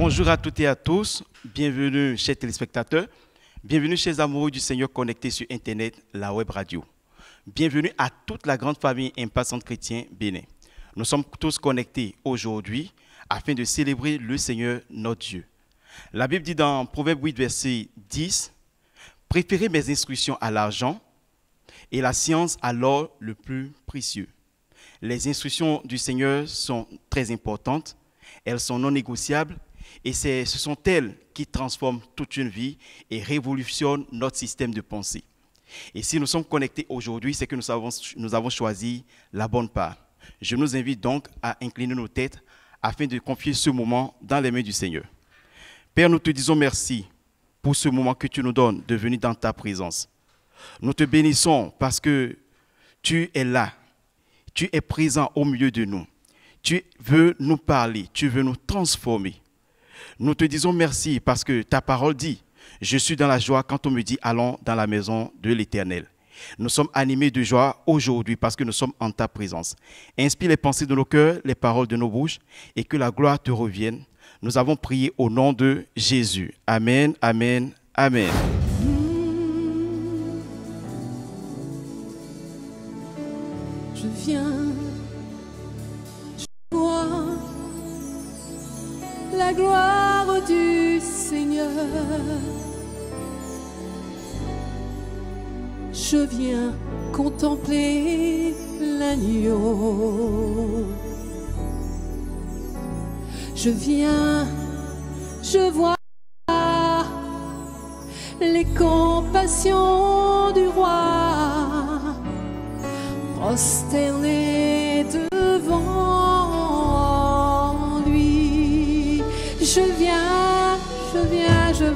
Bonjour à toutes et à tous, bienvenue chers téléspectateurs, bienvenue chers amoureux du Seigneur connectés sur Internet, la web radio. Bienvenue à toute la grande famille Impatient Chrétien Bénin. Nous sommes tous connectés aujourd'hui afin de célébrer le Seigneur notre Dieu. La Bible dit dans Proverbe 8, verset 10, « Préférez mes instructions à l'argent et la science à l'or le plus précieux. » Les instructions du Seigneur sont très importantes, elles sont non négociables et ce sont elles qui transforment toute une vie et révolutionnent notre système de pensée. Et si nous sommes connectés aujourd'hui, c'est que nous avons choisi la bonne part. Je nous invite donc à incliner nos têtes afin de confier ce moment dans les mains du Seigneur. Père, nous te disons merci pour ce moment que tu nous donnes de venir dans ta présence. Nous te bénissons parce que tu es là, tu es présent au milieu de nous. Tu veux nous parler, tu veux nous transformer. Nous te disons merci parce que ta parole dit « Je suis dans la joie quand on me dit allons dans la maison de l'Éternel ». Nous sommes animés de joie aujourd'hui parce que nous sommes en ta présence. Inspire les pensées de nos cœurs, les paroles de nos bouches et que la gloire te revienne. Nous avons prié au nom de Jésus. Amen, amen, amen. Je viens, je vois la gloire du Seigneur. Je viens contempler l'agneau. Je viens, je vois les compassions du roi, prosterné devant lui. Je viens, je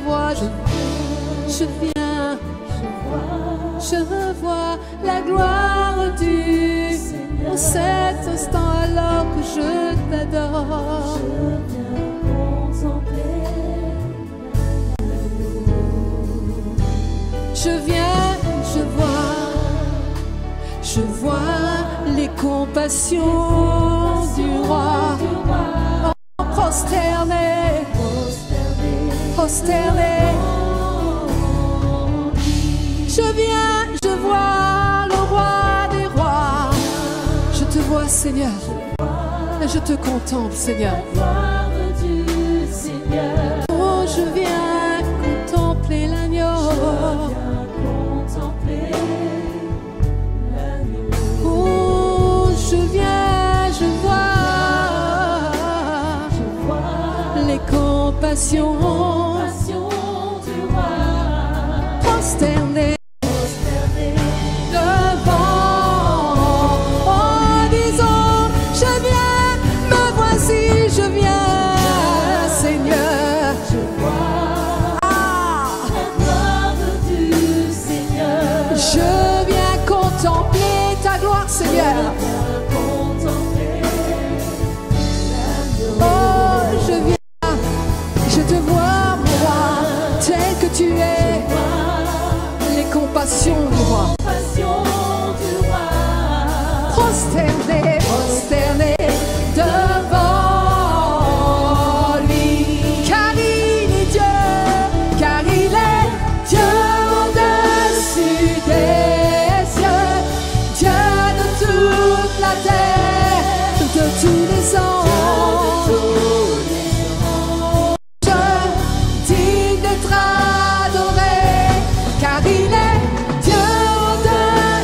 vois, je viens, je vois la gloire du Seigneur. En cet instant alors que je t'adore, je viens contempler l'agneau. Je viens, je vois les compassions du roi, prosterné, je viens, je vois le roi des rois. Je te vois, Seigneur, et je te contemple, Seigneur. Oh, je viens contempler l'agneau. Oh, je viens, je vois les compassions du roi, prosterné devant. Oh, disons, je viens, me voici, je viens, Seigneur. Je vois la gloire du Seigneur. Je viens contempler ta gloire, Seigneur. Oh, je viens, je te vois, moi, tel que tu es. Les compassions du roi, prosterné devant lui. Car il est Dieu, car il est Dieu au-dessus des cieux, Dieu de toute la terre, de tous les anges. Digne d'être adoré, car il est Dieu au-dessus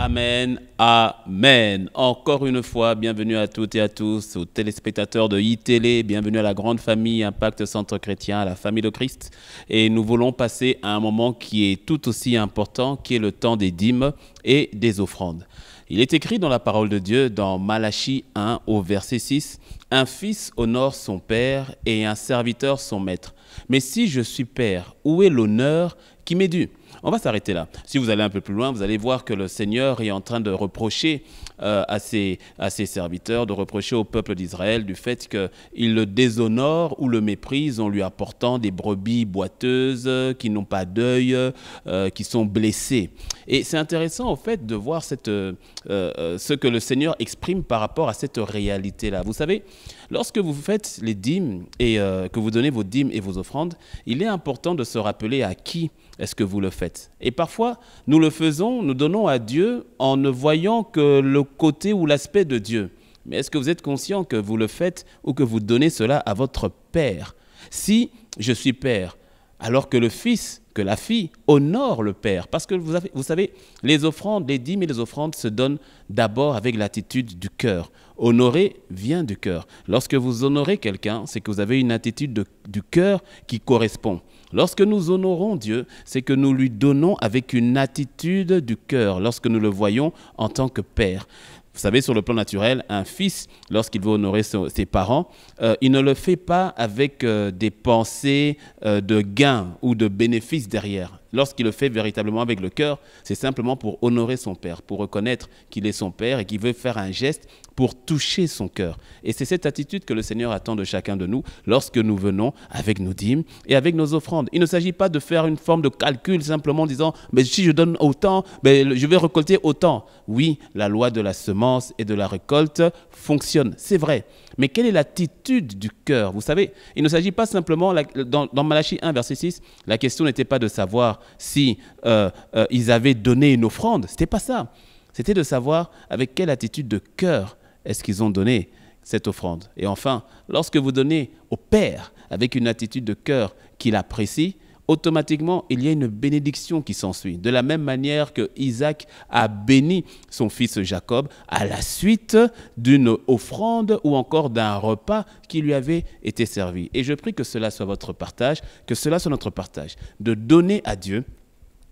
Amen, amen. Encore une fois, bienvenue à toutes et à tous, aux téléspectateurs de iTélé, bienvenue à la grande famille Impact Centre Chrétien, à la famille de Christ. Et nous voulons passer à un moment qui est tout aussi important, qui est le temps des dîmes et des offrandes. Il est écrit dans la parole de Dieu, dans Malachie 1 au verset 6, « Un fils honore son père et un serviteur son maître. Mais si je suis père, où est l'honneur qui m'est dû ?» On va s'arrêter là. Si vous allez un peu plus loin, vous allez voir que le Seigneur est en train de reprocher à ses serviteurs, de reprocher au peuple d'Israël du fait qu'il le déshonore ou le méprise en lui apportant des brebis boiteuses qui n'ont pas d'œil, qui sont blessées. Et c'est intéressant, en fait, de voir ce que le Seigneur exprime par rapport à cette réalité-là. Vous savez, lorsque vous faites les dîmes et que vous donnez vos dîmes et vos offrandes, il est important de se rappeler à qui est-ce que vous le faites. Et parfois, nous le faisons, nous donnons à Dieu en ne voyant que le côté ou l'aspect de Dieu. Mais est-ce que vous êtes conscient que vous le faites ou que vous donnez cela à votre Père? Si je suis Père, alors que le Fils, que la fille honore le Père. Parce que vous savez, les offrandes, les dîmes et les offrandes se donnent d'abord avec l'attitude du cœur. Honorer vient du cœur. Lorsque vous honorez quelqu'un, c'est que vous avez une attitude du cœur qui correspond. Lorsque nous honorons Dieu, c'est que nous lui donnons avec une attitude du cœur, lorsque nous le voyons en tant que Père. Vous savez, sur le plan naturel, un fils, lorsqu'il veut honorer ses parents, il ne le fait pas avec des pensées de gain ou de bénéfice derrière. Lorsqu'il le fait véritablement avec le cœur, c'est simplement pour honorer son père, pour reconnaître qu'il est son père et qu'il veut faire un geste pour toucher son cœur. Et c'est cette attitude que le Seigneur attend de chacun de nous lorsque nous venons avec nos dîmes et avec nos offrandes. Il ne s'agit pas de faire une forme de calcul simplement en disant « mais si je donne autant, je vais récolter autant ». Oui, la loi de la semence et de la récolte fonctionne, c'est vrai. Mais quelle est l'attitude du cœur? Vous savez, il ne s'agit pas simplement, dans Malachie 1, verset 6, la question n'était pas de savoir si ils avaient donné une offrande. Ce n'était pas ça. C'était de savoir avec quelle attitude de cœur est-ce qu'ils ont donné cette offrande. Et enfin, lorsque vous donnez au Père avec une attitude de cœur qu'il apprécie, automatiquement, il y a une bénédiction qui s'ensuit. De la même manière que Isaac a béni son fils Jacob à la suite d'une offrande ou encore d'un repas qui lui avait été servi. Et je prie que cela soit votre partage, que cela soit notre partage, de donner à Dieu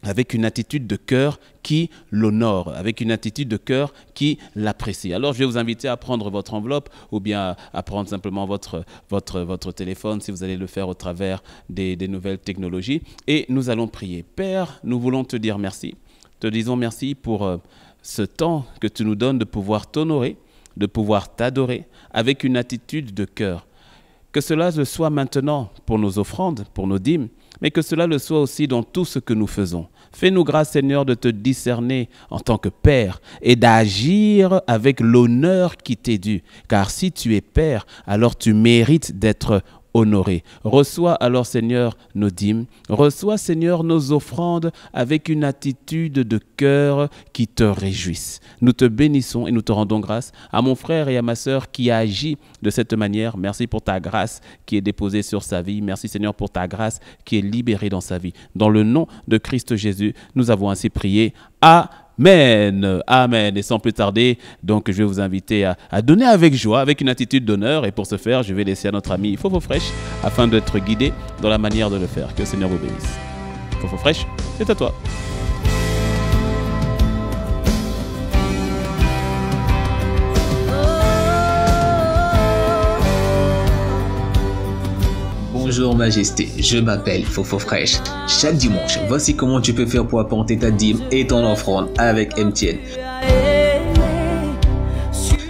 avec une attitude de cœur qui l'honore, avec une attitude de cœur qui l'apprécie. Alors, je vais vous inviter à prendre votre enveloppe ou bien à prendre simplement votre téléphone si vous allez le faire au travers des nouvelles technologies. Et nous allons prier. Père, nous voulons te dire merci. Te disons merci pour ce temps que tu nous donnes de pouvoir t'honorer, de pouvoir t'adorer avec une attitude de cœur. Que cela le soit maintenant pour nos offrandes, pour nos dîmes, mais que cela le soit aussi dans tout ce que nous faisons. Fais-nous grâce, Seigneur, de te discerner en tant que Père et d'agir avec l'honneur qui t'est dû. Car si tu es Père, alors tu mérites d'être honoré. Reçois alors, Seigneur, nos dîmes. Reçois, Seigneur, nos offrandes avec une attitude de cœur qui te réjouisse. Nous te bénissons et nous te rendons grâce à mon frère et à ma sœur qui agit de cette manière. Merci pour ta grâce qui est déposée sur sa vie. Merci, Seigneur, pour ta grâce qui est libérée dans sa vie. Dans le nom de Christ Jésus, nous avons ainsi prié. Amen, amen. Et sans plus tarder, donc je vais vous inviter à donner avec joie, avec une attitude d'honneur. Et pour ce faire, je vais laisser à notre ami Fofo Fresh afin d'être guidé dans la manière de le faire. Que le Seigneur vous bénisse. Fofo Fresh, c'est à toi. Bonjour Majesté, je m'appelle Fofo Fresh. Chaque dimanche, voici comment tu peux faire pour apporter ta dîme et ton offrande avec MTN.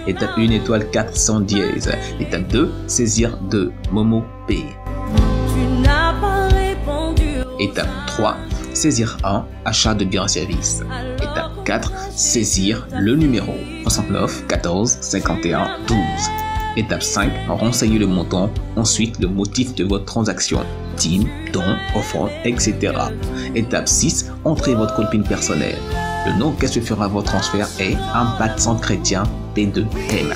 Étape 1, étoile 400 dièse. Étape 2, saisir 2, Momo Pay. Étape 3, saisir 1, achat de biens et services. Étape 4, saisir le numéro 69 14 51 12. Étape 5, renseigner le montant, ensuite le motif de votre transaction, dîme, don, offrande, etc. Étape 6, entrez votre code PIN personnel. Le nom qu'est-ce que fera votre transfert est Impact Centre Chrétien P2M.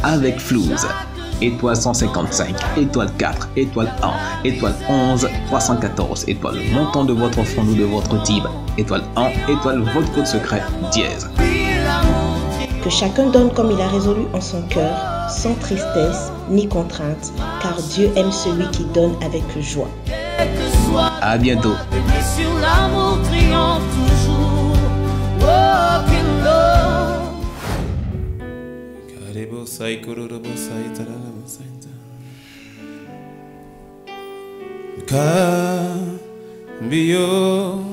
Avec Flouze, étoile 155, étoile 4, étoile 1, étoile 11, 314, étoile le montant de votre offrande ou de votre dîme, étoile 1, étoile votre code secret, dièse. Que chacun donne comme il a résolu en son cœur, sans tristesse ni contrainte, car Dieu aime celui qui donne avec joie. À bientôt. Sur l'amour triomphe toujours. Walking low. Cambio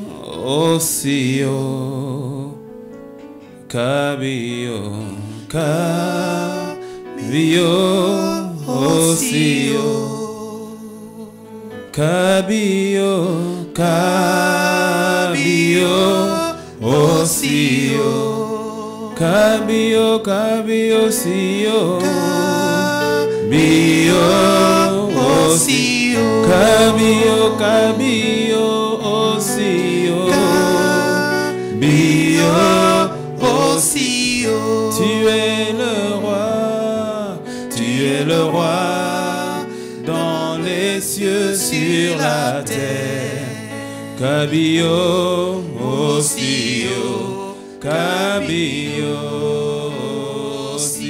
osio, cambio, cambio osio, cambio, cambio osio, cambio, cambio osio, bio osio, cambio, cambio osio, bio osio. Tu es le roi dans les cieux, sur la terre. Cabio osio, cabio osio,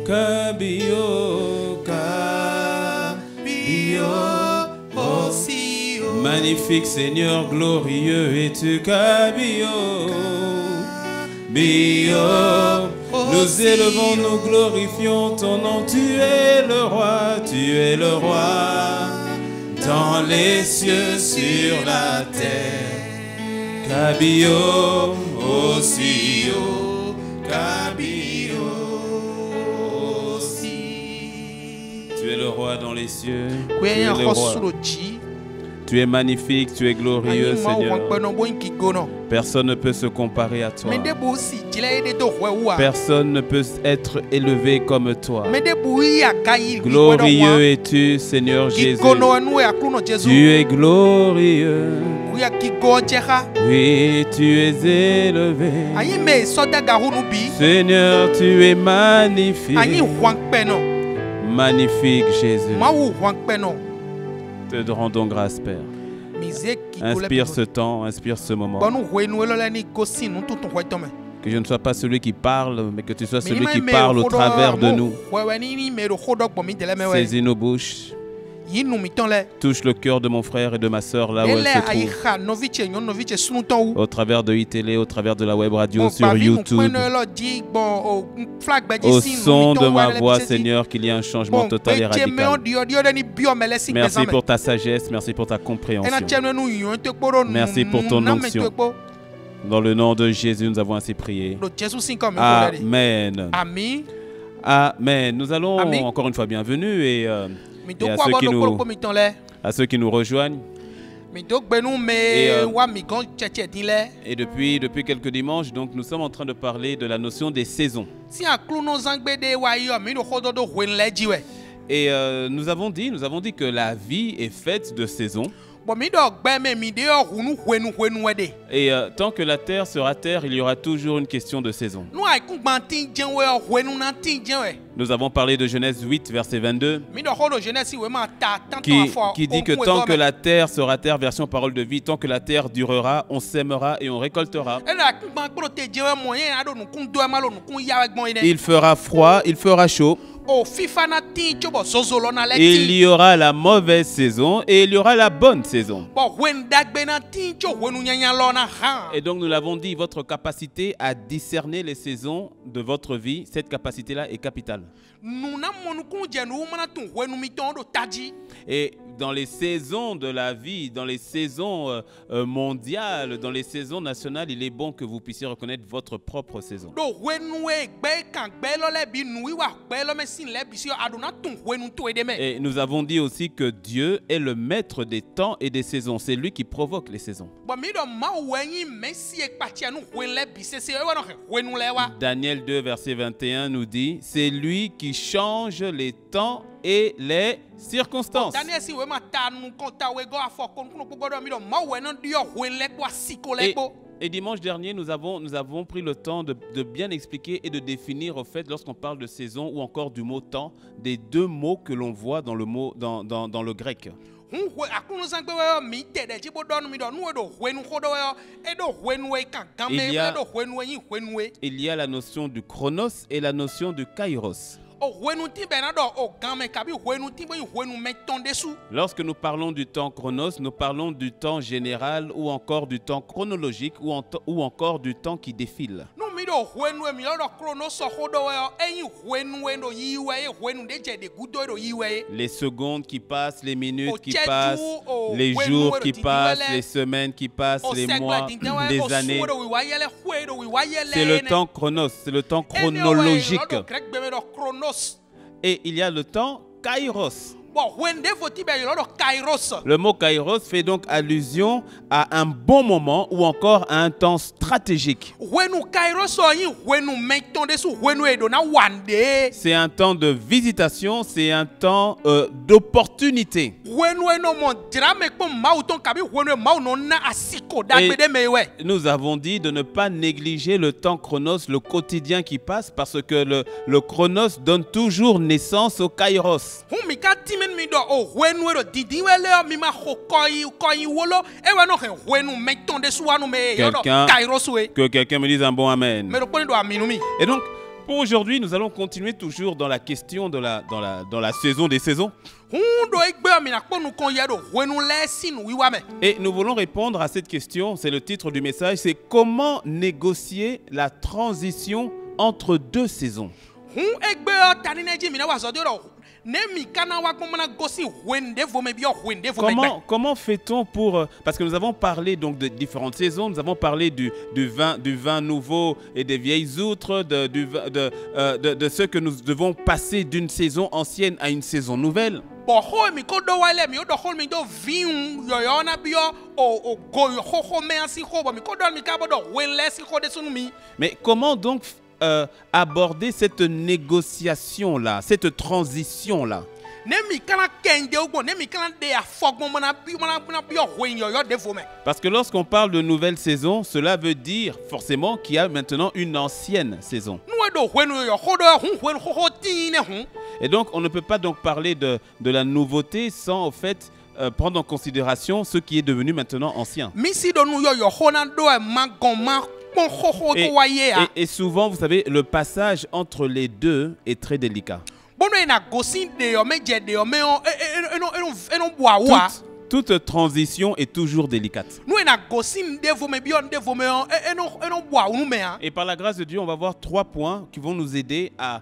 cabio, cabio osio. Magnifique Seigneur, glorieux es-tu, cabio, bio. Nous élevons, nous glorifions ton nom. Tu es le roi dans les cieux, sur la terre. Cabio osio, cabio osio. Tu es le roi dans les cieux. Tu es le roi. Tu es magnifique, tu es glorieux, Seigneur. Personne ne peut se comparer à toi. Personne ne peut être élevé comme toi. Glorieux es-tu, Seigneur Jésus. Tu es glorieux. Oui, tu es élevé. Seigneur, tu es magnifique. Magnifique, Jésus. Te rendons grâce, Père. Inspire ce temps, inspire ce moment. Que je ne sois pas celui qui parle, mais que tu sois celui qui parle au travers de nous. Saisis nos bouches. Touche le cœur de mon frère et de ma soeur là où elle se trouve. Au travers de iTélé, au travers de la web radio, sur YouTube. Au son de ma voix, Seigneur, qu'il y ait un changement total et radical. Merci pour ta sagesse, merci pour ta compréhension. Merci pour ton onction. Dans le nom de Jésus, nous avons ainsi prié. Amen. Amen. Nous allons encore une fois bienvenue et à ceux qui nous rejoignent. Et depuis quelques dimanches, donc, nous sommes en train de parler de la notion des saisons. Et nous avons dit que la vie est faite de saisons. Et tant que la terre sera terre, il y aura toujours une question de saison. Nous avons parlé de Genèse 8, verset 22, qui dit que tant que la terre sera terre, version parole de vie, tant que la terre durera, on sèmera et on récoltera. Il fera froid, il fera chaud. Il y aura la mauvaise saison et il y aura la bonne saison. Et donc nous l'avons dit, votre capacité à discerner les saisons de votre vie, cette capacité-là est capitale. Et dans les saisons de la vie, dans les saisons mondiales, dans les saisons nationales, il est bon que vous puissiez reconnaître votre propre saison. Et nous avons dit aussi que Dieu est le maître des temps et des saisons. C'est lui qui provoque les saisons. Daniel 2, verset 21 nous dit, c'est lui qui change les temps et les circonstances. Daniel si we ma ta nu konta we go afọ kon kuno pogodo mi do ma we no dio hwen lekwa siko lekpo. Et dimanche dernier, nous avons pris le temps de bien expliquer et de définir, au fait, lorsqu'on parle de saison ou encore du mot temps, des deux mots que l'on voit dans le mot dans le grec. Et Il y a la notion du chronos et la notion du kairos. Lorsque nous parlons du temps chronos, nous parlons du temps général ou encore du temps chronologique ou encore du temps qui défile. Les secondes qui passent, les minutes qui passent, les jours qui passent, les semaines qui passent, les mois, les années. C'est le temps chronos, c'est le temps chronologique. Et il y a le temps kairos. Le mot kairos fait donc allusion à un bon moment ou encore à un temps stratégique. C'est un temps de visitation, c'est un temps d'opportunité. Et nous avons dit de ne pas négliger le temps chronos, le quotidien qui passe, parce que le chronos donne toujours naissance au kairos. Que quelqu'un me dise un bon amen. Et donc, pour aujourd'hui, nous allons continuer toujours dans la question dans la saison des saisons. Et nous voulons répondre à cette question, c'est le titre du message, c'est comment négocier la transition entre deux saisons. Comment fait-on pour... Parce que nous avons parlé donc de différentes saisons, nous avons parlé du vin nouveau et des vieilles outres, de ce que nous devons passer d'une saison ancienne à une saison nouvelle. Mais comment donc aborder cette négociation-là, cette transition-là? Parce que lorsqu'on parle de nouvelle saison, cela veut dire forcément qu'il y a maintenant une ancienne saison. Et donc on ne peut pas donc parler de la nouveauté sans au fait prendre en considération ce qui est devenu maintenant ancien. Et souvent, vous savez, le passage entre les deux est très délicat. Toute transition est toujours délicate. Et par la grâce de Dieu, on va voir 3 points qui vont nous aider à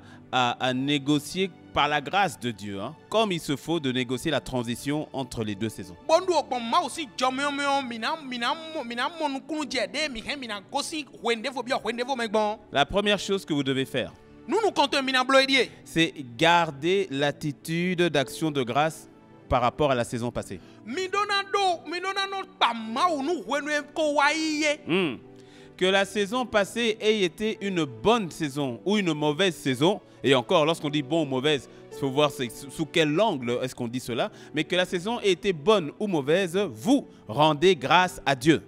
négocier par la grâce de Dieu, hein, comme il se faut de négocier la transition entre les deux saisons. La première chose que vous devez faire, c'est garder l'attitude d'action de grâce par rapport à la saison passée. Que la saison passée ait été une bonne saison ou une mauvaise saison, et encore, lorsqu'on dit bon ou mauvaise, il faut voir sous quel angle est-ce qu'on dit cela, mais que la saison ait été bonne ou mauvaise, vous rendez grâce à Dieu.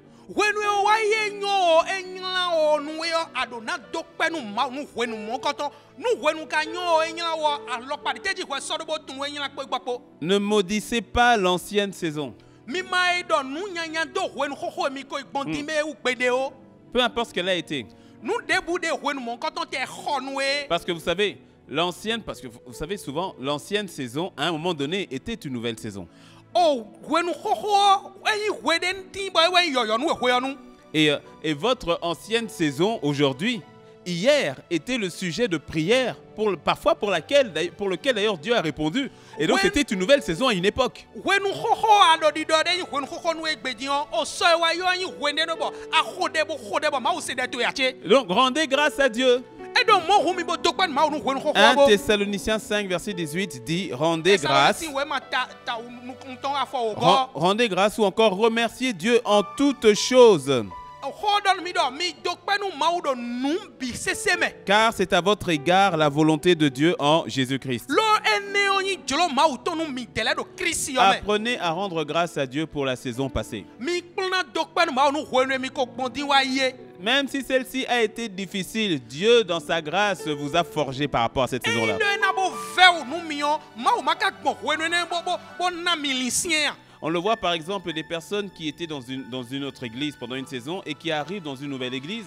Ne maudissez pas l'ancienne saison. Peu importe ce qu'elle a été. Parce que vous savez, vous savez souvent, l'ancienne saison, à un moment donné, était une nouvelle saison. Et votre ancienne saison, aujourd'hui, hier, était le sujet de prière, parfois pour lequel d'ailleurs Dieu a répondu. Et donc c'était une nouvelle saison à une époque. Donc rendez grâce à Dieu. 1 Thessaloniciens 5, verset 18 dit rendez grâce. Rendez grâce ou encore remerciez Dieu en toutes choses. Car c'est à votre égard la volonté de Dieu en Jésus-Christ. ne oni jolo ma utonu mi tele do Christ yo me. Apprenez à rendre grâce à Dieu pour la saison passée. Mi plona dokpe no ma onu hwenu mi ko gbondi wa ye. Même si celle-ci a été difficile, Dieu, dans sa grâce, vous a forgé par rapport à cette saison-là. On le voit par exemple des personnes qui étaient dans une autre église pendant une saison et qui arrivent dans une nouvelle église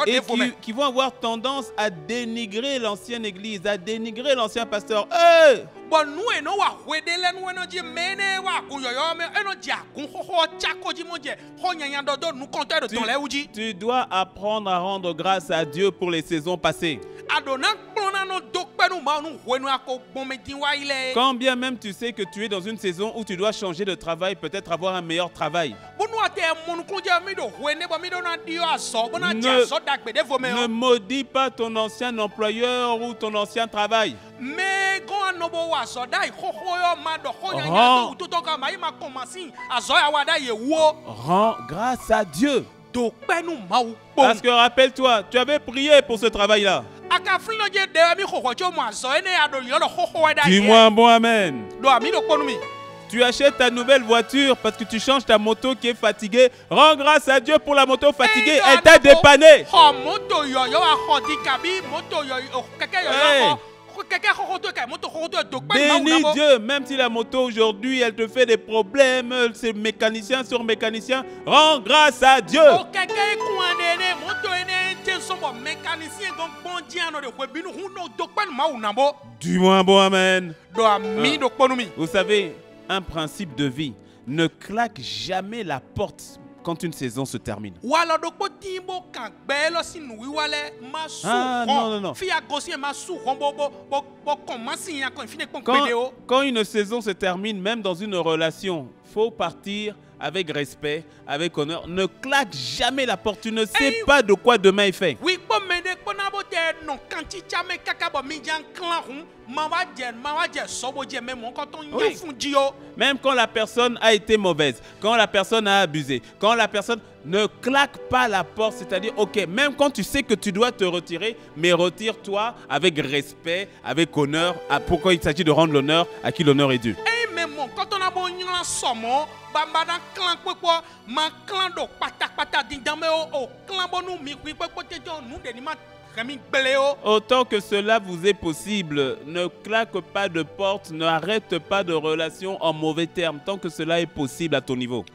et qui vont avoir tendance à dénigrer l'ancienne église, à dénigrer l'ancien pasteur. Hey! Tu dois apprendre à rendre grâce à Dieu pour les saisons passées. Quand bien même tu sais que tu es dans une saison où tu dois changer de travail, peut-être avoir un meilleur travail. Ne maudis pas ton ancien employeur ou ton ancien travail. Rends grâce à Dieu. Parce que rappelle-toi, tu avais prié pour ce travail-là. Dis-moi un bon amen. Tu achètes ta nouvelle voiture parce que tu changes ta moto qui est fatiguée. Rends grâce à Dieu pour la moto fatiguée. Elle t'a dépanné. Bénis Dieu, même si la moto aujourd'hui elle te fait des problèmes, c'est mécanicien sur mécanicien, rends grâce à Dieu. Dis-moi un bon amen. Vous savez, un principe de vie, ne claque jamais la porte quand une saison se termine. Ah, non. Quand une saison se termine, même dans une relation, il faut partir avec respect, avec honneur. Ne claque jamais la porte. Tu ne sais pas de quoi demain est fait. Oui. Même quand la personne a été mauvaise, quand la personne a abusé, quand la personne ne claque pas la porte, c'est-à-dire, ok, même quand tu sais que tu dois te retirer, mais retire-toi avec respect, avec honneur. Pourquoi il s'agit de rendre l'honneur à qui l'honneur est dû. Quand on a bon autant que cela vous est possible, ne claque pas de porte, n'arrête pas de relation en mauvais termes, tant que cela est possible à ton niveau.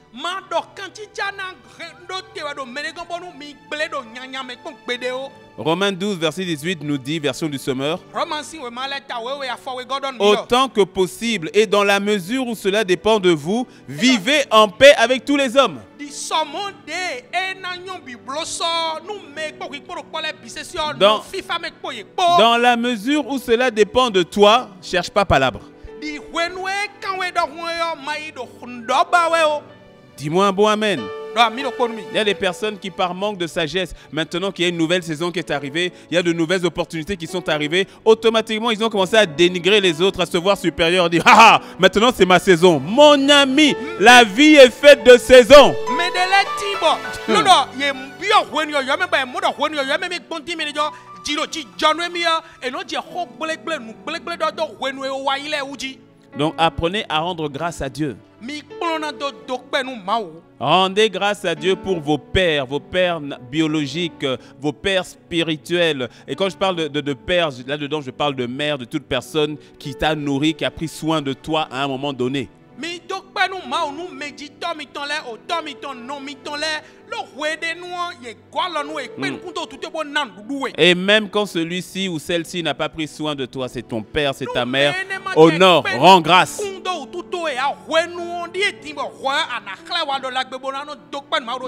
Romains 12, verset 18 nous dit, version du Sommeur, autant que possible et dans la mesure où cela dépend de vous, vivez en paix avec tous les hommes. Dans la mesure où cela dépend de toi, cherche pas palabre. Dis-moi un bon amen. Il y a des personnes qui, par manque de sagesse, maintenant qu'il y a une nouvelle saison qui est arrivée, il y a de nouvelles opportunités qui sont arrivées, automatiquement ils ont commencé à dénigrer les autres, à se voir supérieurs, à dire ah, maintenant c'est ma saison. Mon ami, la vie est faite de saisons. Donc apprenez à rendre grâce à Dieu. Rendez grâce à Dieu pour vos pères biologiques, vos pères spirituels. Et quand je parle de père, là-dedans je parle de mère, de toute personne qui t'a nourri, qui a pris soin de toi à un moment donné. Et même quand celui-ci ou celle-ci n'a pas pris soin de toi, c'est ton père, c'est ta mère, honore, rends grâce.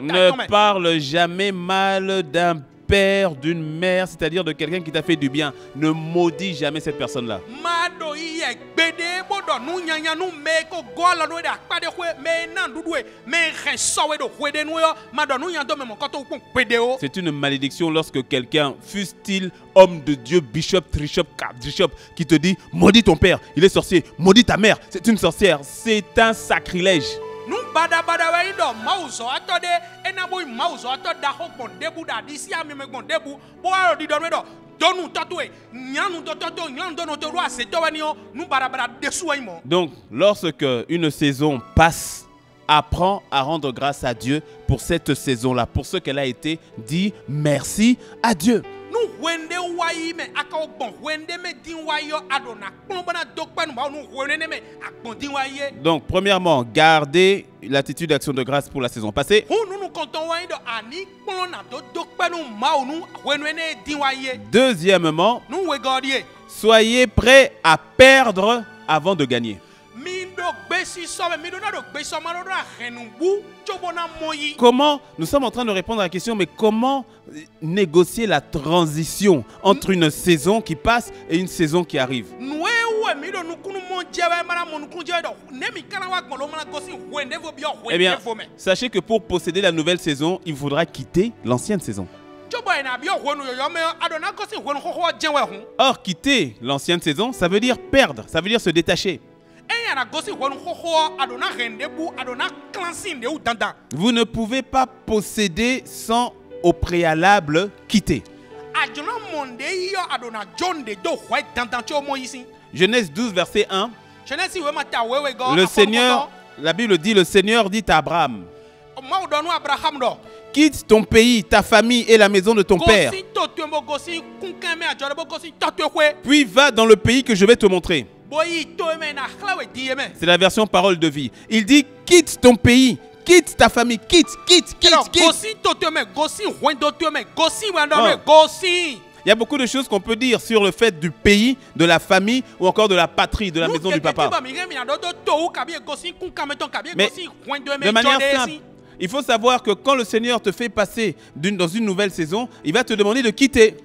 Ne parle jamais mal d'un père, d'une mère, c'est-à-dire de quelqu'un qui t'a fait du bien. Ne maudis jamais cette personne-là. C'est une malédiction lorsque quelqu'un, fût-il homme de Dieu, bishop, trishop, quadrishop, qui te dit maudis ton père, il est sorcier, maudis ta mère, c'est une sorcière. C'est un sacrilège. Donc, lorsque une saison passe, apprends à rendre grâce à Dieu pour cette saison-là, pour ce qu'elle a été. Dis merci à Dieu. Donc, premièrement, gardez l'attitude d'action de grâce pour la saison passée. Deuxièmement, soyez prêts à perdre avant de gagner. Comment, nous sommes en train de répondre à la question, mais comment négocier la transition entre une saison qui passe et une saison qui arrive? Eh bien, sachez que pour posséder la nouvelle saison, il faudra quitter l'ancienne saison. Or, quitter l'ancienne saison, ça veut dire perdre, ça veut dire se détacher. Vous ne pouvez pas posséder sans au préalable quitter. Genèse 12, verset 1. Le Seigneur, la Bible dit, le Seigneur dit à Abraham: quitte ton pays, ta famille et la maison de ton père. Puis va dans le pays que je vais te montrer. C'est la version parole de vie. Il dit quitte ton pays, quitte ta famille, quitte. Il y a beaucoup de choses qu'on peut dire sur le fait du pays, de la famille ou encore de la patrie, de la maison du papa. Mais de manière simple, il faut savoir que quand le Seigneur te fait passer dans une nouvelle saison, il va te demander de quitter.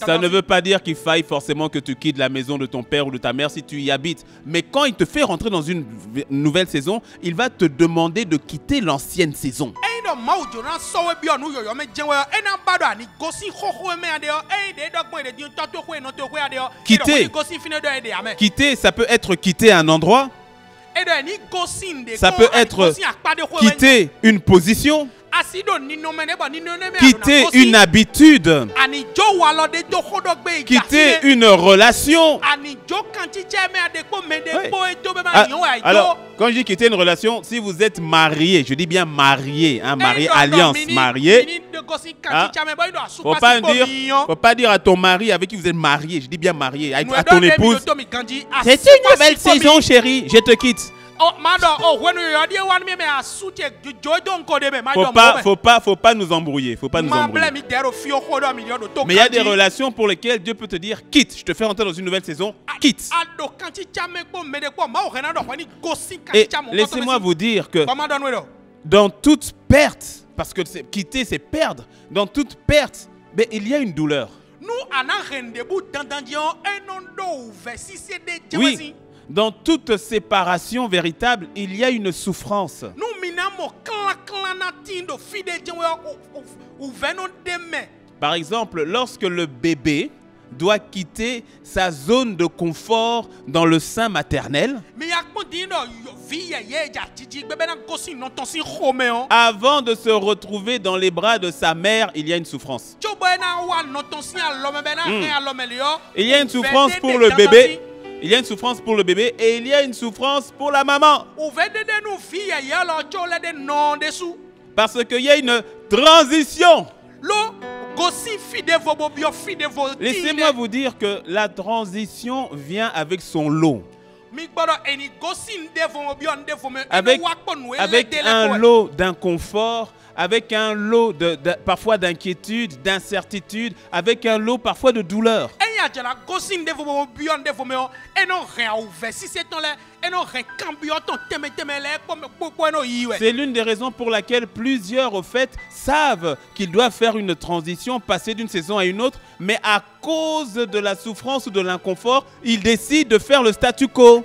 Ça ne veut pas dire qu'il faille forcément que tu quittes la maison de ton père ou de ta mère si tu y habites. Mais quand il te fait rentrer dans une nouvelle saison, il va te demander de quitter l'ancienne saison. Quitter, ça peut être quitter un endroit. Ça peut être quitter une position, quitter une habitude, quitter une relation. Alors, quand je dis quitter une relation, si vous êtes marié, je dis bien marié, hein, marié, alliance, marié. Faut pas dire à ton mari avec qui vous êtes marié, je dis bien marié, à ton épouse. C'est une nouvelle saison, chérie, je te quitte. Faut pas nous embrouiller. Mais il y a des relations pour lesquelles Dieu peut te dire quitte. Je te fais rentrer dans une nouvelle saison, quitte. Et laissez-moi vous dire que dans toute perte, parce que quitter c'est perdre, dans toute perte, mais il y a une douleur. Oui. Dans toute séparation véritable, il y a une souffrance. Par exemple, lorsque le bébé doit quitter sa zone de confort dans le sein maternel, avant de se retrouver dans les bras de sa mère, il y a une souffrance. Il y a une souffrance pour le bébé. Il y a une souffrance pour le bébé et il y a une souffrance pour la maman. Parce qu'il y a une transition. Laissez-moi vous dire que la transition vient avec son lot. Avec un lot d'inconfort, avec un lot parfois d'inquiétude, d'incertitude, avec un lot parfois de douleur. C'est l'une des raisons pour laquelle plusieurs, au fait, savent qu'ils doivent faire une transition, passer d'une saison à une autre, mais à cause de la souffrance ou de l'inconfort, ils décident de faire le statu quo.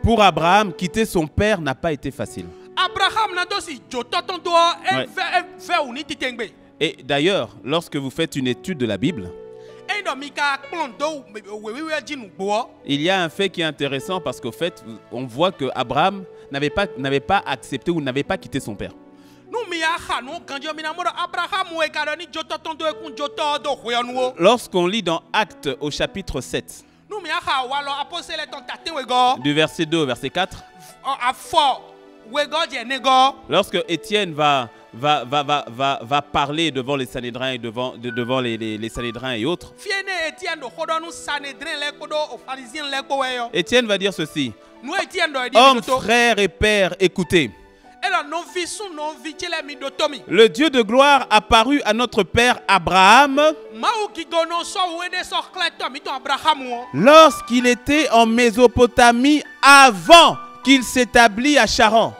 Pour Abraham, quitter son père n'a pas été facile. Ouais. Et d'ailleurs, lorsque vous faites une étude de la Bible, Il y a un fait qui est intéressant parce qu'au fait, on voit que Abraham n'avait pas accepté ou n'avait pas quitté son père. Lorsqu'on lit dans Actes au chapitre 7, du verset 2 au verset 4, lorsque Étienne va parler devant les Sanhédrins et devant les Sanhédrins et autres, Étienne va dire ceci: hommes, frères et pères, écoutez. Le Dieu de gloire apparut à notre père Abraham lorsqu'il était en Mésopotamie avant qu'il s'établisse à Charan.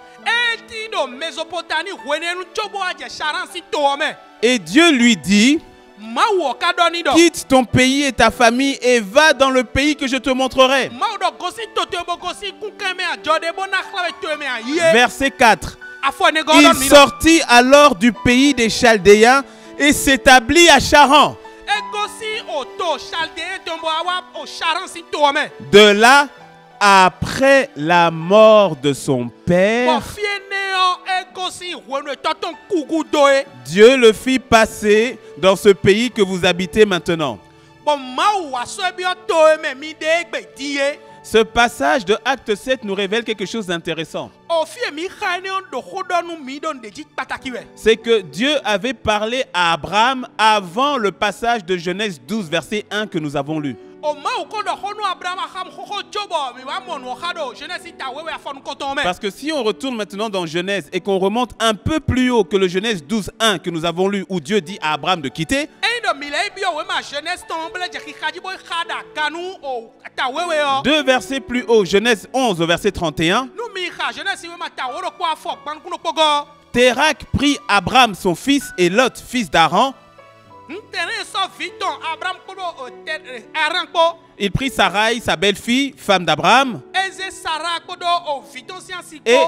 Et Dieu lui dit: quitte ton pays et ta famille et va dans le pays que je te montrerai. Verset 4. Il sortit alors du pays des Chaldéens et s'établit à Charan. De là, après la mort de son père, Dieu le fit passer dans ce pays que vous habitez maintenant. Ce passage de Acte 7 nous révèle quelque chose d'intéressant. C'est que Dieu avait parlé à Abraham avant le passage de Genèse 12, verset 1 que nous avons lu. Parce que si on retourne maintenant dans Genèse et qu'on remonte un peu plus haut que le Genèse 12, 1 que nous avons lu, où Dieu dit à Abraham de quitter, 2 versets plus haut, Genèse 11 au verset 31, Térak prit Abraham son fils et Lot, fils d'Aran. Il prit Sarai, sa belle-fille, femme d'Abraham, et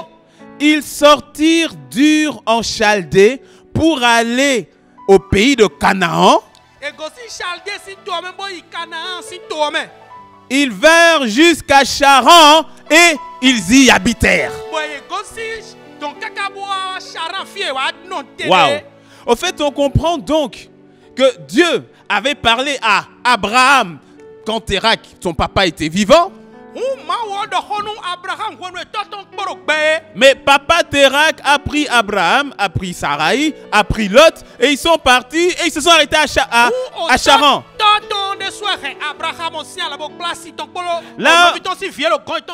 ils sortirent d'Ur en Chaldée pour aller au pays de Canaan. Ils vinrent jusqu'à Charan et ils y habitèrent. Wow. Au fait, on comprend donc que Dieu avait parlé à Abraham quand Térak, son papa, était vivant. Mais papa Térak a pris Abraham, a pris Sarai, a pris Lot et ils sont partis et ils se sont arrêtés à Charan.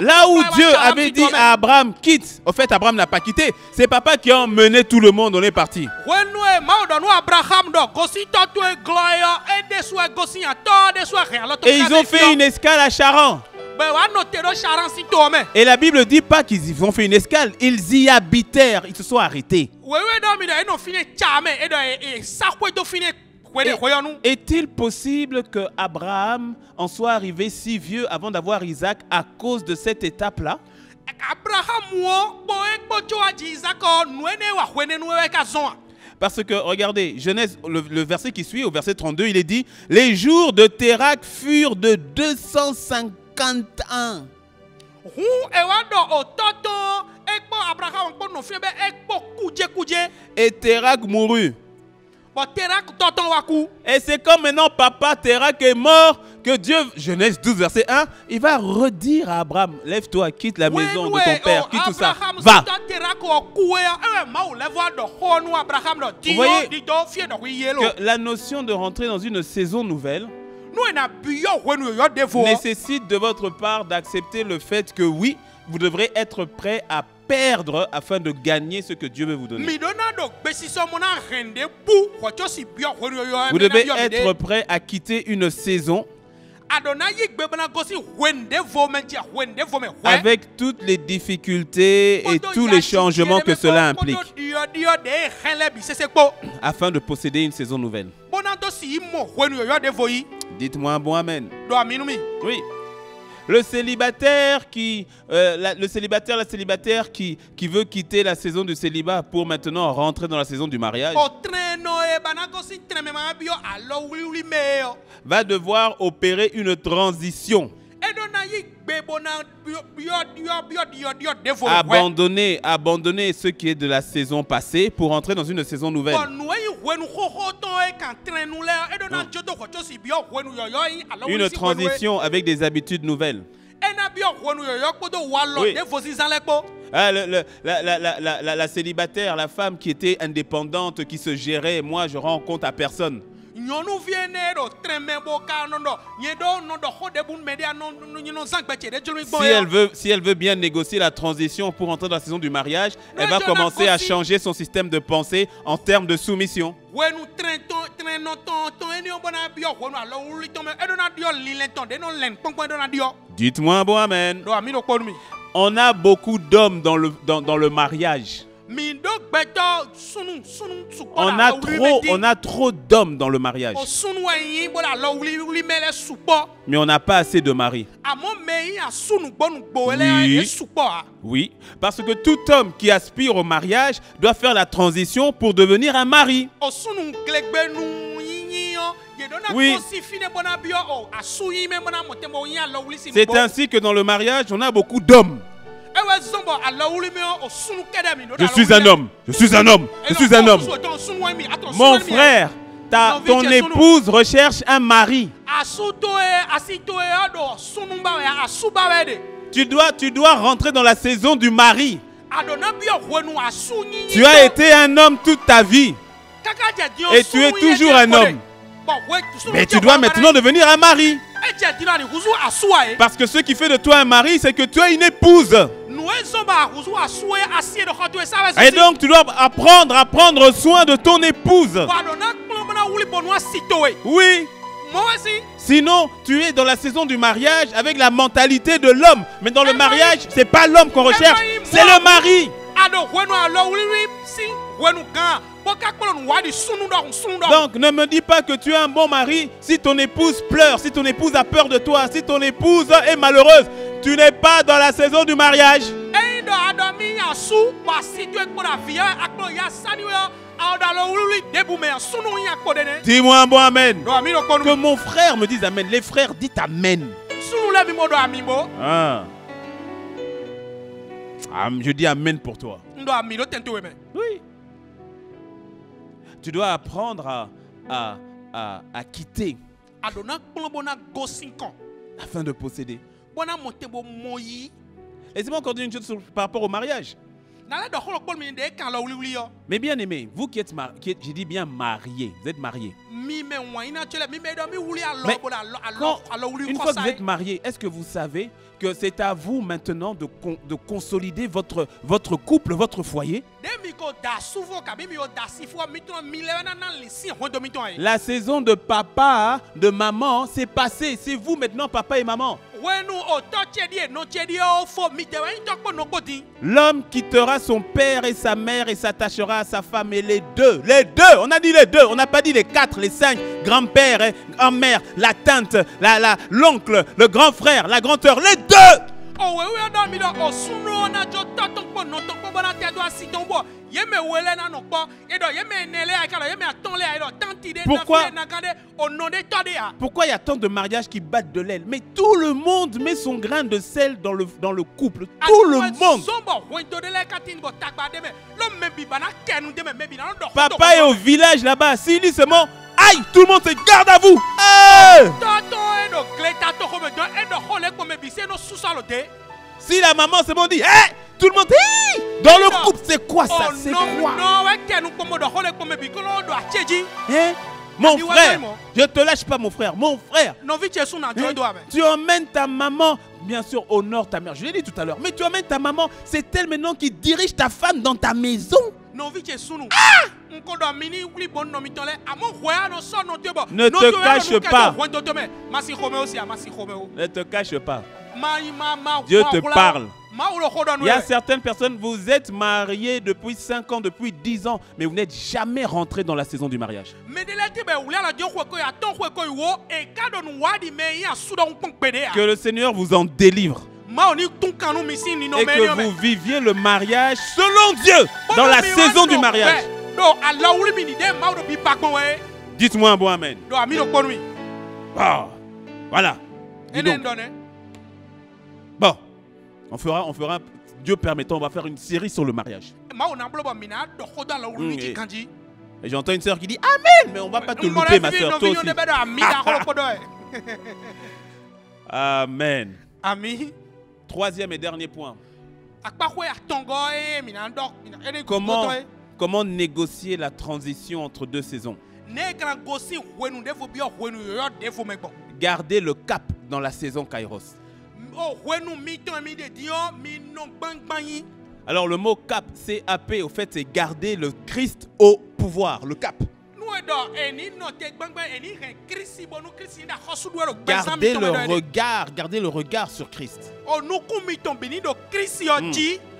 Là où Dieu avait dit à Abraham quitte, au fait Abraham n'a pas quitté, c'est papa qui a emmené tout le monde, on est parti. Et ils ont fait une escale à Charan. Et la Bible ne dit pas qu'ils ont fait une escale, ils y habitèrent, ils se sont arrêtés. Est-il possible que Abraham en soit arrivé si vieux avant d'avoir Isaac à cause de cette étape-là? Parce que, regardez, Genèse, le verset qui suit, au verset 32, il est dit: les jours de Térak furent de 250 ans. Et Térak mourut. Et c'est comme maintenant papa Térak est mort que Dieu, Genèse 12 verset 1, il va redire à Abraham: lève-toi, quitte la maison de ton père, quitte tout ça, va. Vous voyez que la notion de rentrer dans une saison nouvelle nécessite de votre part d'accepter le fait que oui, vous devrez être prêt à perdre afin de gagner ce que Dieu veut vous donner. Vous devez être prêt à quitter une saison avec toutes les difficultés et tous les changements que cela implique afin de posséder une saison nouvelle. Dites-moi un bon amen. Oui. Le célibataire la célibataire qui veut quitter la saison du célibat pour maintenant rentrer dans la saison du mariage va devoir opérer une transition. Abandonner ce qui est de la saison passée pour entrer dans une saison nouvelle. Une transition avec des habitudes nouvelles. Oui. La célibataire, la femme qui était indépendante, qui se gérait, moi je rends compte à personne. Si elle veut bien négocier la transition pour entrer dans la saison du mariage, elle va commencer à changer son système de pensée en termes de soumission. Dites-moi un bon amen. On a beaucoup d'hommes dans le mariage. On a trop d'hommes dans le mariage. Mais on n'a pas assez de maris. Oui, parce que tout homme qui aspire au mariage doit faire la transition pour devenir un mari. Oui. C'est ainsi que dans le mariage, on a beaucoup d'hommes. Je suis un homme. Mon frère, ton épouse recherche un mari. Tu dois rentrer dans la saison du mari. Tu as été un homme toute ta vie. Et tu es toujours un homme. Mais tu dois maintenant devenir un mari. Parce que ce qui fait de toi un mari, c'est que tu as une épouse. Et donc tu dois apprendre à prendre soin de ton épouse. Oui. Sinon, tu es dans la saison du mariage avec la mentalité de l'homme. Mais dans le mariage, c'est pas l'homme qu'on recherche, c'est le mari. Donc ne me dis pas que tu es un bon mari si ton épouse pleure, si ton épouse a peur de toi, si ton épouse est malheureuse. Tu n'es pas dans la saison du mariage. Dis-moi un bon amen. Que mon frère me dise amen. Les frères, dites amen. Je dis amen pour toi. Oui. Tu dois apprendre à quitter afin de posséder. Laissez-moi encore dire une chose par rapport au mariage. Mais bien aimé, vous qui êtes marié, j'ai dit bien marié, vous êtes marié. Mais une fois que vous êtes marié, est-ce que vous savez que c'est à vous maintenant de consolider votre couple, votre foyer? La saison de papa, de maman, c'est passé. C'est vous maintenant, papa et maman. L'homme quittera son père et sa mère et s'attachera à sa femme, et les deux, on a dit les deux, on n'a pas dit les 4, les 5, grand-père, grand-mère, la tante, l'oncle, le grand frère, la grand-sœur, les deux. Pourquoi il y a tant de mariages qui battent de l'aile? Mais tout le monde met son grain de sel dans le couple. Tout le monde. Papa est au village là-bas. S'il dit seulement aïe, tout le monde se garde à vous. Si la maman c'est bon dit hey, tout le monde dans le couple, c'est quoi ça? C'est quoi? Hein? Mon frère, je te lâche pas mon frère. Mon frère, tu emmènes ta maman. Bien sûr, honore ta mère. Je l'ai dit tout à l'heure. Mais tu emmènes ta maman. C'est elle maintenant qui dirige ta femme dans ta maison. Ne te cache pas. Ne te cache pas. Dieu te parle. Il y a certaines personnes, vous êtes mariés depuis 5 ans, depuis 10 ans, mais vous n'êtes jamais rentré dans la saison du mariage. Que le Seigneur vous en délivre. Et que vous viviez le mariage selon Dieu dans la saison du mariage. Dites-moi un bon amen. Ah, voilà. Dis donc. Bon, on fera, Dieu permettant, on va faire une série sur le mariage. Et j'entends une sœur qui dit Amen, mais on va pas te louper, ma sœur, toi aussi. Amen. Amen. Troisième et dernier point. Comment négocier la transition entre deux saisons? Garder le cap dans la saison Kairos. Alors le mot cap, C-A-P, au fait, c'est garder le Christ au pouvoir, le cap. Garder le regard sur Christ.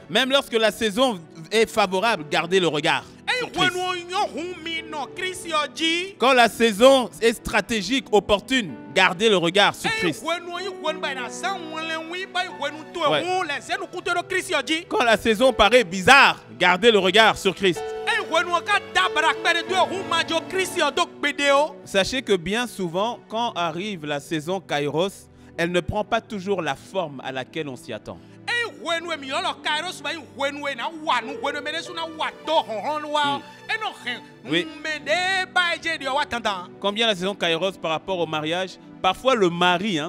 Même lorsque la saison est favorable, gardez le regard sur Christ. Quand la saison est stratégique, opportune, gardez le regard sur Christ. Ouais. Quand la saison paraît bizarre, gardez le regard sur Christ. Sachez que bien souvent, quand arrive la saison Kairos, elle ne prend pas toujours la forme à laquelle on s'y attend. Oui. Combien la saison Kairos par rapport au mariage, parfois le mari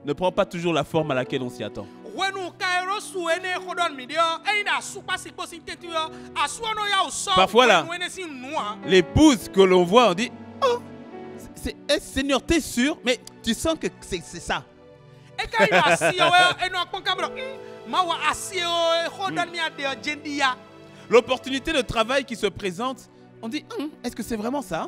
ne prend pas toujours la forme à laquelle on s'y attend. Parfois là, l'épouse que l'on voit, on dit oh, Seigneur, t'es sûr? Mais tu sens que c'est ça. L'opportunité de travail qui se présente, on dit est-ce que c'est vraiment ça?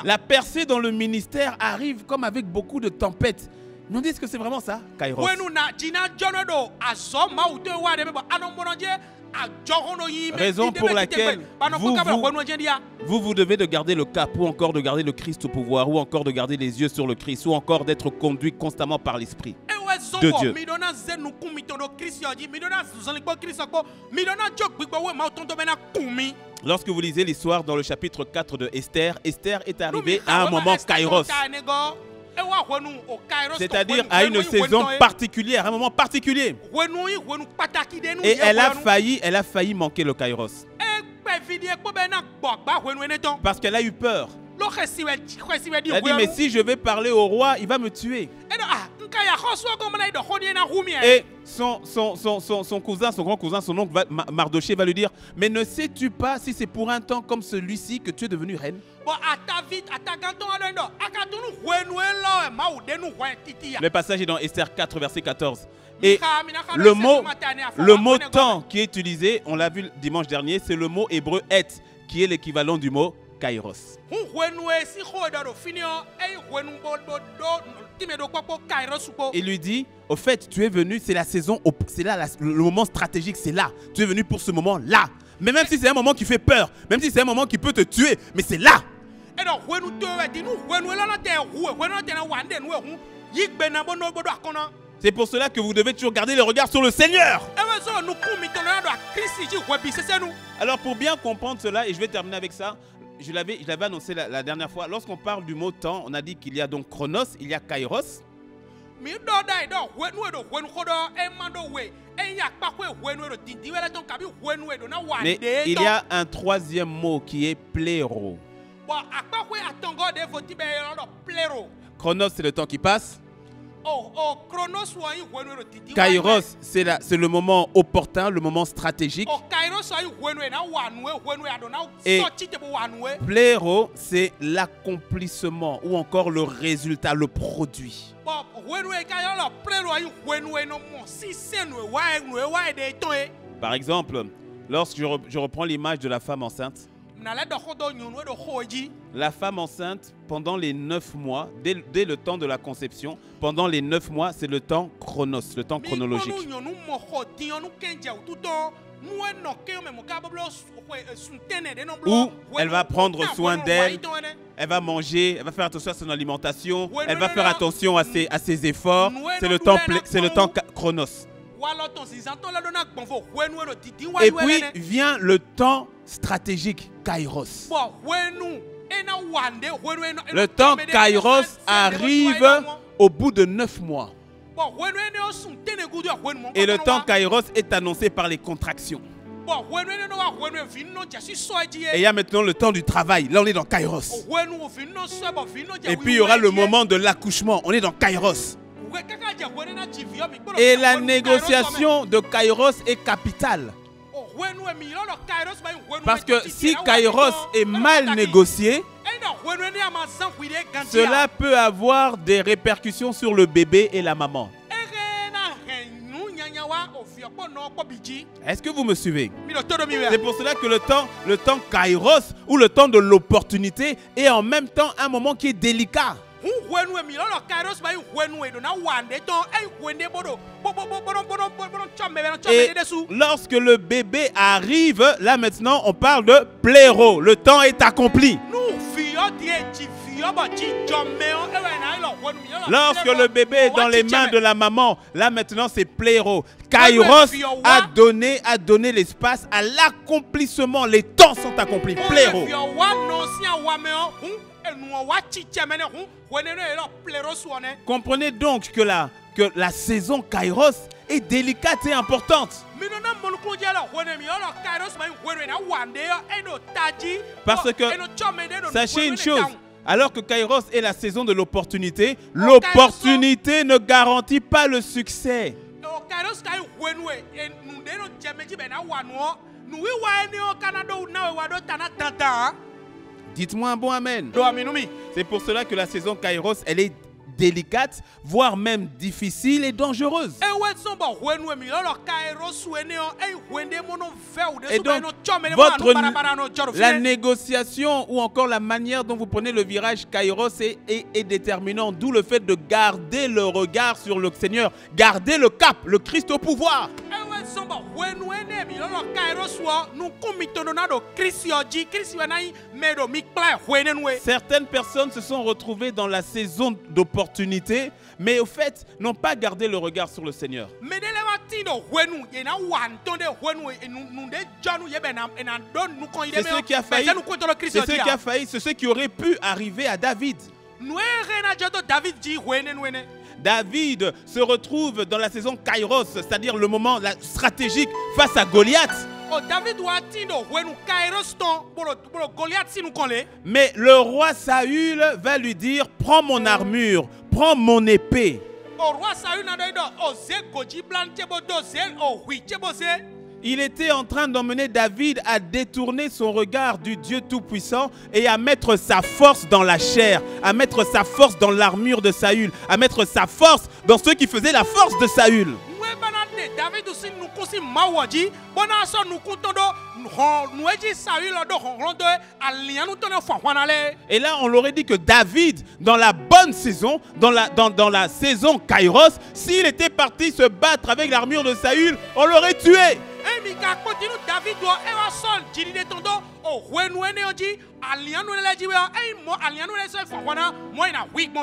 La percée dans le ministère arrive comme avec beaucoup de tempêtes. Nous disons que c'est vraiment ça, Kairos. Raison pour laquelle vous devez de garder le cap, ou encore de garder le Christ au pouvoir, ou encore de garder les yeux sur le Christ, ou encore d'être conduit constamment par l'Esprit de Dieu. Lorsque vous lisez l'histoire dans le chapitre 4 de Esther, Esther est arrivée à un moment Kairos. C'est-à-dire à une saison particulière, à un moment particulier. Et elle a failli manquer le Kairos. Parce qu'elle a eu peur. Elle a dit, mais si je vais parler au roi, il va me tuer. Et son cousin, son grand cousin, son oncle Mardoché va lui dire, mais ne sais-tu pas si c'est pour un temps comme celui-ci que tu es devenue reine? Le passage est dans Esther 4, verset 14. Et le mot temps qui est utilisé, on l'a vu le dimanche dernier, c'est le mot hébreu et, qui est l'équivalent du mot Kairos. Il lui dit, au fait, tu es venu, c'est la saison, c'est là le moment stratégique, c'est là. Tu es venu pour ce moment-là. Mais même si c'est un moment qui fait peur, même si c'est un moment qui peut te tuer, mais c'est là. C'est pour cela que vous devez toujours garder le regard sur le Seigneur. Alors pour bien comprendre cela, et je vais terminer avec ça, je l'avais annoncé la dernière fois, lorsqu'on parle du mot temps, on a dit qu'il y a donc chronos, il y a kairos. Mais il y a un troisième mot qui est pléro. Chronos, c'est le temps qui passe. Kairos, c'est le moment opportun, le moment stratégique. Et pléro, c'est l'accomplissement ou encore le résultat, le produit. Par exemple, lorsque je reprends l'image de la femme enceinte, La femme enceinte, pendant les 9 mois, dès le temps de la conception, pendant les 9 mois, c'est le temps chronos, le temps chronologique. Où elle va prendre soin d'elle, elle va manger, elle va faire attention à son alimentation, elle va faire attention à ses efforts. C'est le temps chronos. Et puis vient le temps stratégique, kairos. Le temps kairos arrive au bout de 9 mois. Et le temps kairos est annoncé par les contractions. Et il y a maintenant le temps du travail. Là, on est dans kairos. Et puis, il y aura le moment de l'accouchement. On est dans kairos. Et la négociation de kairos est capitale. Parce que si kairos est mal négocié, cela peut avoir des répercussions sur le bébé et la maman. Est-ce que vous me suivez? C'est pour cela que le temps kairos ou le temps de l'opportunité est en même temps un moment qui est délicat. Et lorsque le bébé arrive, là maintenant on parle de pléro. Le temps est accompli. Lorsque le bébé est dans les mains de la maman, là maintenant c'est pléro. Kairos a donné l'espace à l'accomplissement. Les temps sont accomplis. Pléro. Comprenez donc que la saison kairos est délicate et importante. Parce que, sachez une chose, alors que kairos est la saison de l'opportunité, l'opportunité ne garantit pas le succès. Dites-moi un bon amen. C'est pour cela que la saison kairos, elle est délicate, voire même difficile et dangereuse. Et donc, la négociation ou encore la manière dont vous prenez le virage kairos est déterminant. D'où le fait de garder le regard sur le Seigneur, garder le cap, le Christ au pouvoir. Certaines personnes se sont retrouvées dans la saison d'opportunité, mais au fait, n'ont pas gardé le regard sur le Seigneur. C'est ce qui a failli, c'est ce qui aurait pu arriver à David. David se retrouve dans la saison kairos, c'est-à-dire le moment stratégique face à Goliath. Mais le roi Saül va lui dire: prends mon armure, prends mon épée. Il était en train d'emmener David à détourner son regard du Dieu Tout-Puissant et à mettre sa force dans la chair, à mettre sa force dans l'armure de Saül, à mettre sa force dans ceux qui faisaient la force de Saül. Et là, on l'aurait dit que David, dans la bonne saison, dans la saison kairos, s'il était parti se battre avec l'armure de Saül, on l'aurait tué.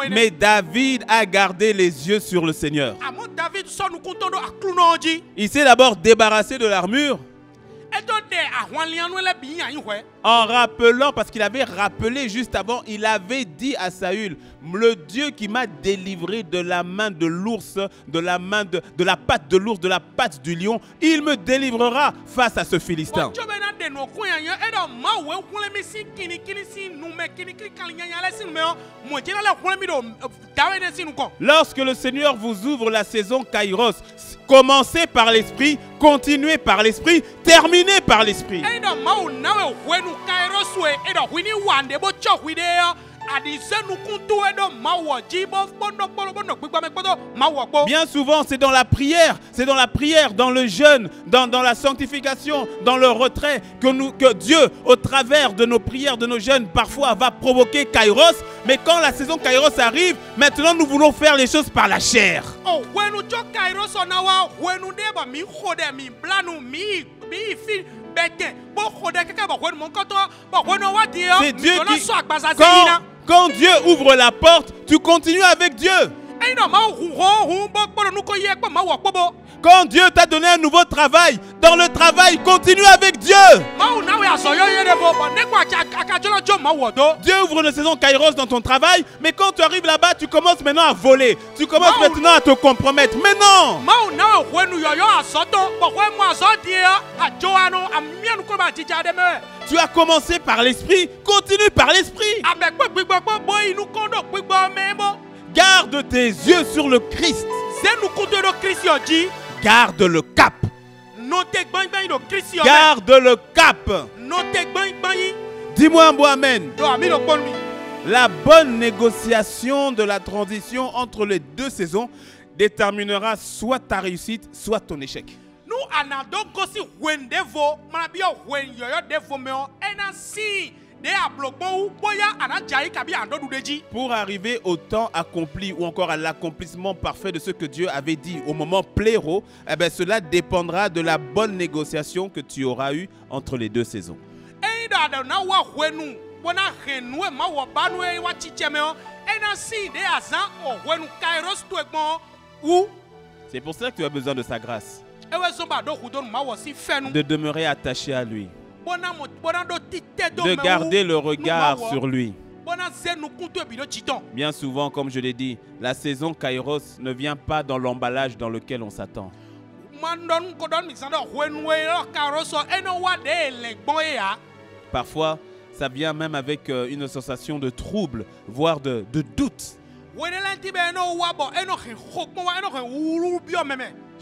Mais David a gardé les yeux sur le Seigneur. Il s'est d'abord débarrassé de l'armure en rappelant, parce qu'il avait rappelé juste avant, il avait dit à Saül: le Dieu qui m'a délivré de la main de l'ours, de la patte de l'ours, de la patte du lion, il me délivrera face à ce Philistin. Lorsque le Seigneur vous ouvre la saison kairos, commencez par l'esprit, continuez par l'esprit, terminez par l'esprit. Bien souvent, c'est dans la prière, dans le jeûne, dans la sanctification, dans le retrait, que Dieu, au travers de nos prières, de nos jeûnes, parfois va provoquer Kairos. Mais quand la saison Kairos arrive, maintenant nous voulons faire les choses par la chair. C'est Dieu qui... Quand Dieu ouvre la porte, tu continues avec Dieu. Quand Dieu t'a donné un nouveau travail, dans le travail, continue avec Dieu. Dieu ouvre une saison Kairos dans ton travail, mais quand tu arrives là-bas, tu commences maintenant à voler. Tu commences maintenant à te compromettre. Mais non! Tu as commencé par l'esprit, continue par l'esprit. Garde tes yeux sur le Christ. Garde le cap. Garde le cap. Dis-moi un mot amen. La bonne négociation de la transition entre les deux saisons déterminera soit ta réussite, soit ton échec. Pour arriver au temps accompli ou encore à l'accomplissement parfait de ce que Dieu avait dit au moment pléro, eh bien, cela dépendra de la bonne négociation que tu auras eue entre les deux saisons. C'est pour cela que tu as besoin de sa grâce, de demeurer attaché à lui, de garder le regard sur lui. Bien souvent, comme je l'ai dit, la saison Kairos ne vient pas dans l'emballage dans lequel on s'attend. Parfois, ça vient même avec une sensation de trouble, voire de doute.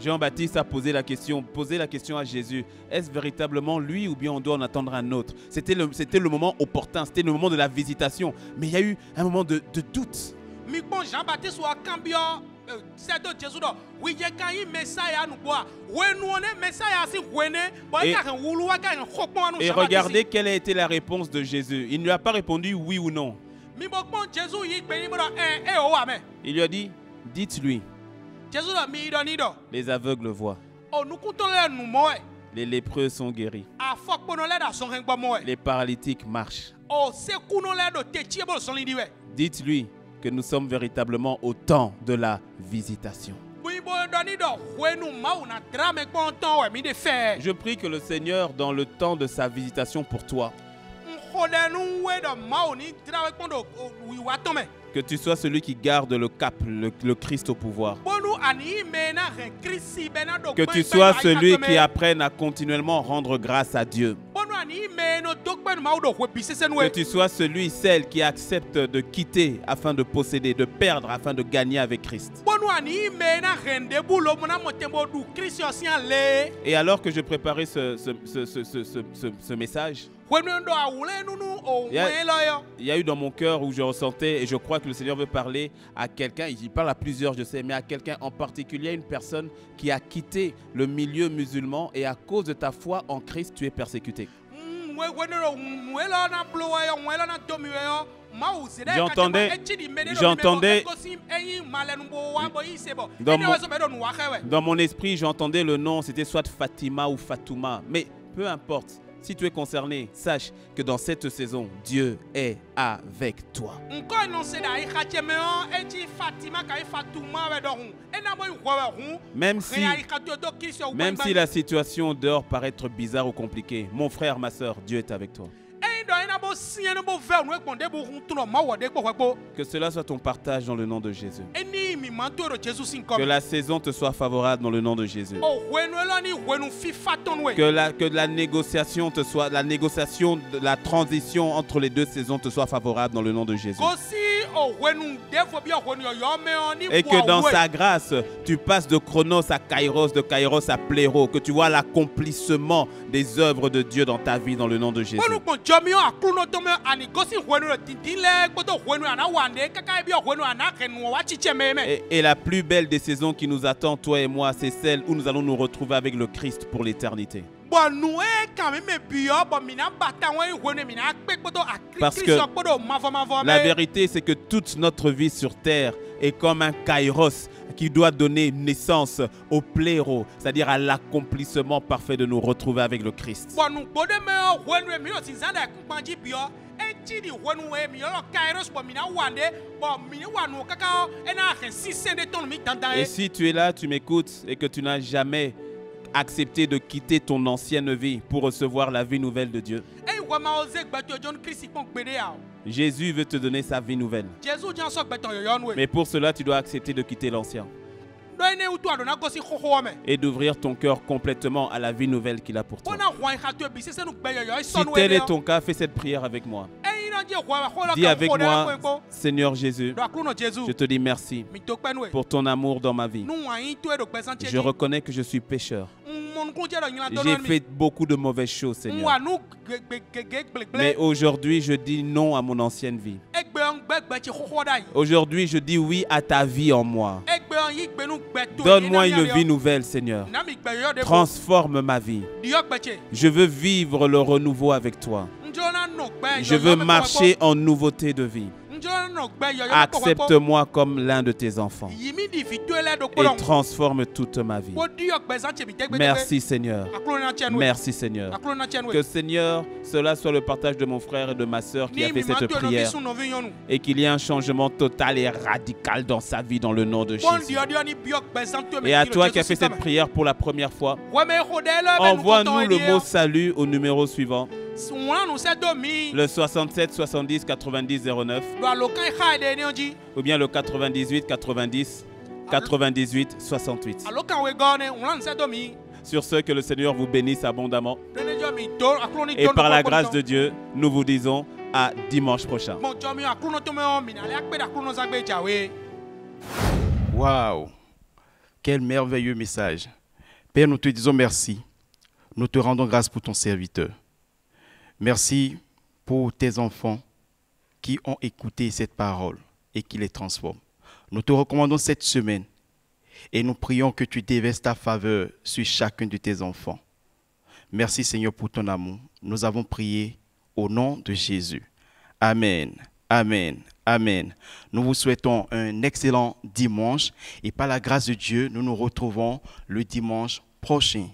Jean-Baptiste a posé la question à Jésus. Est-ce véritablement lui ou bien on doit en attendre un autre? C'était le moment opportun, c'était le moment de la visitation. Mais il y a eu un moment de doute. Et regardez quelle a été la réponse de Jésus. Il ne lui a pas répondu oui ou non. Il lui a dit, dites-lui. Les aveugles voient. Les lépreux sont guéris. Les paralytiques marchent. Dites-lui que nous sommes véritablement au temps de la visitation. Je prie que le Seigneur, dans le temps de sa visitation pour toi, que tu sois celui qui garde le cap, le Christ au pouvoir. Que tu sois celui qui apprenne à continuellement rendre grâce à Dieu. Que tu sois celle qui accepte de quitter afin de posséder, de perdre afin de gagner avec Christ. Et alors que je préparais ce message, il y a eu dans mon cœur où je ressentais, et je crois que le Seigneur veut parler à quelqu'un, il parle à plusieurs, je sais, mais à quelqu'un en particulier, une personne qui a quitté le milieu musulman et à cause de ta foi en Christ, tu es persécuté. Dans mon esprit, j'entendais le nom, c'était soit Fatima ou Fatouma, mais peu importe. Si tu es concerné, sache que dans cette saison, Dieu est avec toi. Même si la situation dehors paraît être bizarre ou compliquée, mon frère, ma soeur, Dieu est avec toi. Que cela soit ton partage dans le nom de Jésus. Que la saison te soit favorable dans le nom de Jésus. Que la négociation te soit, la négociation de la transition entre les deux saisons te soit favorable dans le nom de Jésus. Et que dans sa grâce, tu passes de Chronos à Kairos, de Kairos à Pléro, que tu vois l'accomplissement des œuvres de Dieu dans ta vie, dans le nom de Jésus. Et la plus belle des saisons qui nous attend, toi et moi, c'est celle où nous allons nous retrouver avec le Christ pour l'éternité. Parce que la vérité, c'est que toute notre vie sur terre est comme un kairos qui doit donner naissance au pléro, c'est-à-dire à l'accomplissement parfait de nous retrouver avec le Christ. Et si tu es là, tu m'écoutes et que tu n'as jamais accepté de quitter ton ancienne vie pour recevoir la vie nouvelle de Dieu, Jésus veut te donner sa vie nouvelle. Mais pour cela, tu dois accepter de quitter l'ancien et d'ouvrir ton cœur complètement à la vie nouvelle qu'il a pour toi. Si tel est ton cas, fais cette prière avec moi. Dis avec moi, Seigneur Jésus, je te dis merci pour ton amour dans ma vie. Je reconnais que je suis pécheur. J'ai fait beaucoup de mauvaises choses, Seigneur. Mais aujourd'hui, je dis non à mon ancienne vie. Aujourd'hui, je dis oui à ta vie en moi. Donne-moi une vie nouvelle, Seigneur. Transforme ma vie. Je veux vivre le renouveau avec toi. Je veux marcher en nouveauté de vie. Accepte-moi comme l'un de tes enfants et transforme toute ma vie. Merci Seigneur. Merci Seigneur. Que Seigneur, cela soit le partage de mon frère et de ma sœur qui a fait cette prière et qu'il y ait un changement total et radical dans sa vie dans le nom de Jésus. Et à toi qui as fait cette prière pour la première fois, envoie-nous le mot salut au numéro suivant. Le 67 70 90 09 ou bien le 98 90 98 68. Sur ce, que le Seigneur vous bénisse abondamment. Et par la grâce de Dieu, nous vous disons à dimanche prochain. Waouh! Quel merveilleux message. Père, nous te disons merci. Nous te rendons grâce pour ton serviteur. Merci pour tes enfants qui ont écouté cette parole et qui les transforment. Nous te recommandons cette semaine et nous prions que tu déverses ta faveur sur chacun de tes enfants. Merci Seigneur pour ton amour. Nous avons prié au nom de Jésus. Amen, amen, amen. Nous vous souhaitons un excellent dimanche et par la grâce de Dieu, nous nous retrouvons le dimanche prochain.